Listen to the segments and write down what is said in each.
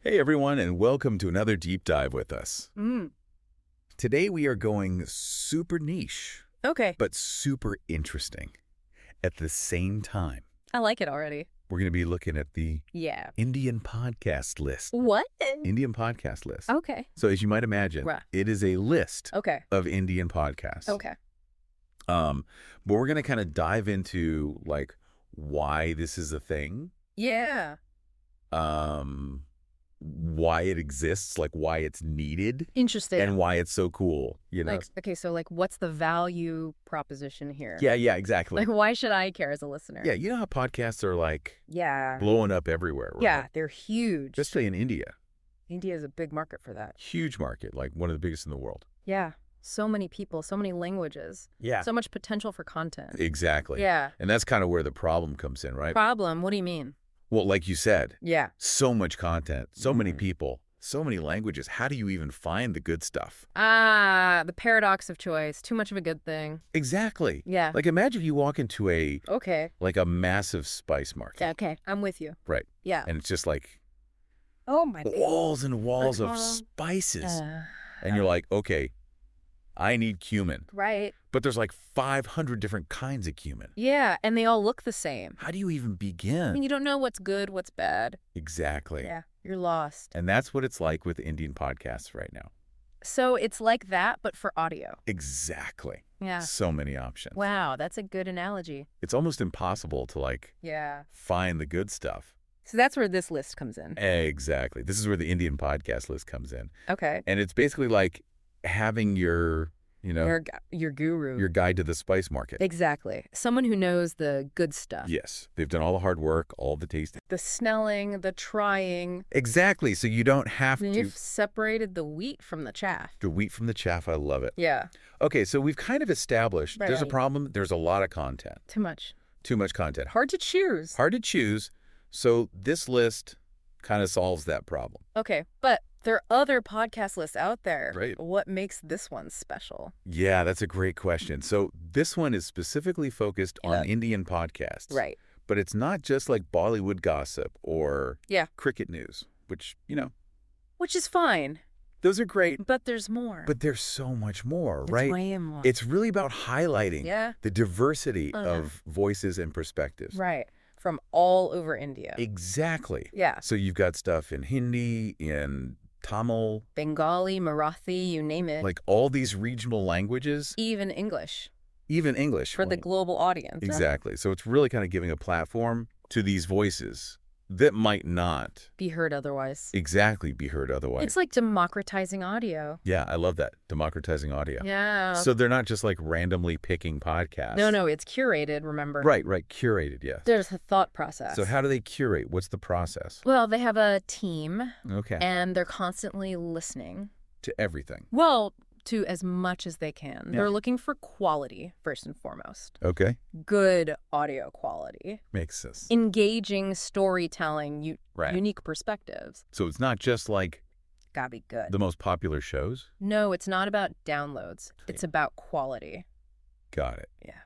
Hey everyone, and welcome to another deep dive with us. Today we are going super niche, Okay. but super interesting at the same time. I like it already. We're going to be looking at the Yeah. Indian podcast list. What? Indian podcast list. Okay. So as you might imagine, Right. it is a list Okay. of Indian podcasts. Okay. But we're going to kind of dive into like why this is a thing. Yeah. Why it exists, like why it's needed, Interesting. and why it's so cool, you know? So what's the value proposition here? Yeah, exactly. Like, why should I care as a listener? Yeah, you know how podcasts are like Yeah. blowing up everywhere, right? Yeah, they're huge. Especially in India. India is a big market for that. Huge market, like one of the biggest in the world. Yeah. So many people, so many languages. Yeah. So much potential for content. Exactly. Yeah. And that's kind of where the problem comes in, right? Problem? What do you mean? Well, like you said, Yeah. so much content, so many people, so many languages. How do you even find the good stuff? The paradox of choice. Too much of a good thing. Exactly. Yeah. Like imagine you walk into a Okay. massive spice market. Okay. I'm with you. Right. Yeah. And it's just like Oh my walls and walls of spices. And you're like, okay, I need cumin. Right. But there's like 500 different kinds of cumin. Yeah, and they all look the same. How do you even begin? I mean, you don't know what's good, what's bad. Exactly. Yeah, you're lost. And that's what it's like with Indian podcasts right now. So it's like that, but for audio. Exactly. Yeah. So many options. Wow, that's a good analogy. It's almost impossible to like Yeah. find the good stuff. So that's where this list comes in. Exactly. This is where the Indian podcast list comes in. Okay. And it's basically like having your, Your guru. your guide to the spice market. Exactly. Someone who knows the good stuff. Yes. They've done all the hard work, all the tasting. The smelling, the trying. Exactly. So you don't have And to you've separated the wheat from the chaff. the wheat from the chaff. I love it. Yeah. Okay, so we've kind of established there's a Right. problem. There's a lot of content. Too much. Too much content. Hard to choose. Hard to choose. So this list kind of solves that problem. Okay, but there are other podcast lists out there. Right. What makes this one special? Yeah, that's a great question. So this one is specifically focused on Indian podcasts. Right. But it's not just like Bollywood gossip or Yeah. cricket news, which, Which is fine, those are great, but there's more. but there's so much more, It's right? way more. It's really about highlighting Yeah. the diversity Uh-huh. of voices and perspectives. Right. From all over India. Exactly. Yeah. So you've got stuff in Hindi, in Tamil, Bengali, Marathi, you name it. like all these regional languages, Even English even English. for the global audience. Exactly. So it's really kind of giving a platform to these voices that might not Be heard otherwise. exactly be heard otherwise. It's like democratizing audio. Yeah, I love that. Democratizing audio. Yeah. So they're not just like randomly picking podcasts. No, it's curated, remember? Right. Curated, yes. There's a thought process. So how do they curate? What's the process? Well, they have a team, Okay. and they're constantly listening. To everything. Well, to as much as they can. Yeah. They're looking for quality, first and foremost. Okay. Good audio quality. Makes sense. Engaging storytelling, Right. unique perspectives. So it's not just like Gotta be good. the most popular shows. No, it's not about downloads. It's about quality. Got it. Yeah.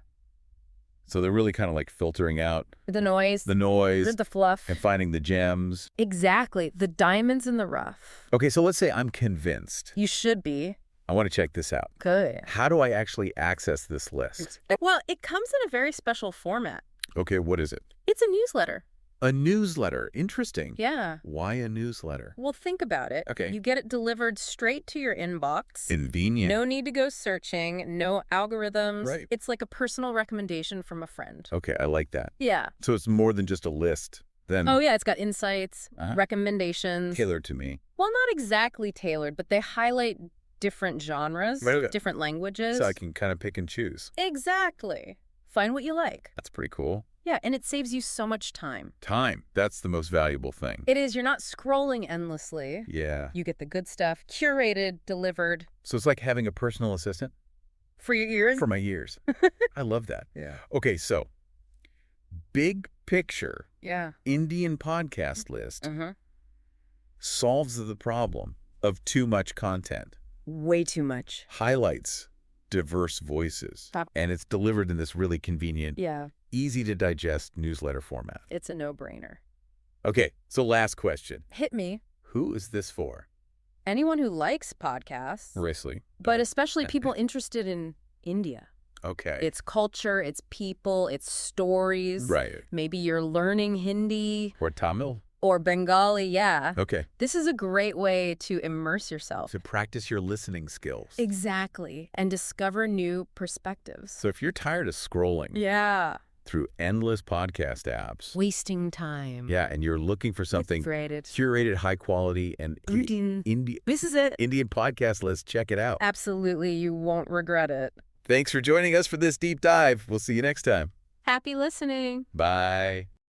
So they're really kind of like filtering out The noise, the noise the fluff. and finding the gems. Exactly. The diamonds in the rough. Okay, so let's say I'm convinced. You should be. I want to check this out. Good. How do I actually access this list? Well, it comes in a very special format. Okay, what is it? It's a newsletter. A newsletter. Interesting. Yeah. Why a newsletter? Well, think about it. Okay. You get it delivered straight to your inbox. Convenient. No need to go searching, no algorithms. Right. It's like a personal recommendation from a friend. Okay, I like that. Yeah. So it's more than just a list. Then Oh, yeah, it's got insights, Uh-huh. recommendations. tailored to me. Well, not exactly tailored, but they highlight different genres, Right, okay. different languages. So I can kind of pick and choose. Exactly. Find what you like. That's pretty cool. Yeah, and it saves you so much time. Time. That's the most valuable thing. It is. You're not scrolling endlessly. Yeah. You get the good stuff, curated, delivered So it's like having a personal assistant for your ears. for my ears. I love that. Yeah. Okay, so big picture Yeah. Indian podcast list Mm-hmm. solves the problem of too much content, Way too much. highlights diverse voices, Stop. and it's delivered in this really convenient, Yeah. easy to digest newsletter format. It's a no-brainer. Okay, so last question. Hit me. Who is this for? Anyone who likes podcasts, Seriously. but especially people interested in India. Okay. Its culture, its people, its stories. Right. Maybe you're learning Hindi Or Tamil. or Bengali, yeah. Okay. This is a great way to immerse yourself. To practice your listening skills. Exactly. And discover new perspectives. So if you're tired of scrolling Yeah. through endless podcast apps, Wasting time. yeah, and you're looking for something Curated. curated, high quality, and This is it. Indian podcast list, check it out. Absolutely. You won't regret it. Thanks for joining us for this deep dive. We'll see you next time. Happy listening. Bye.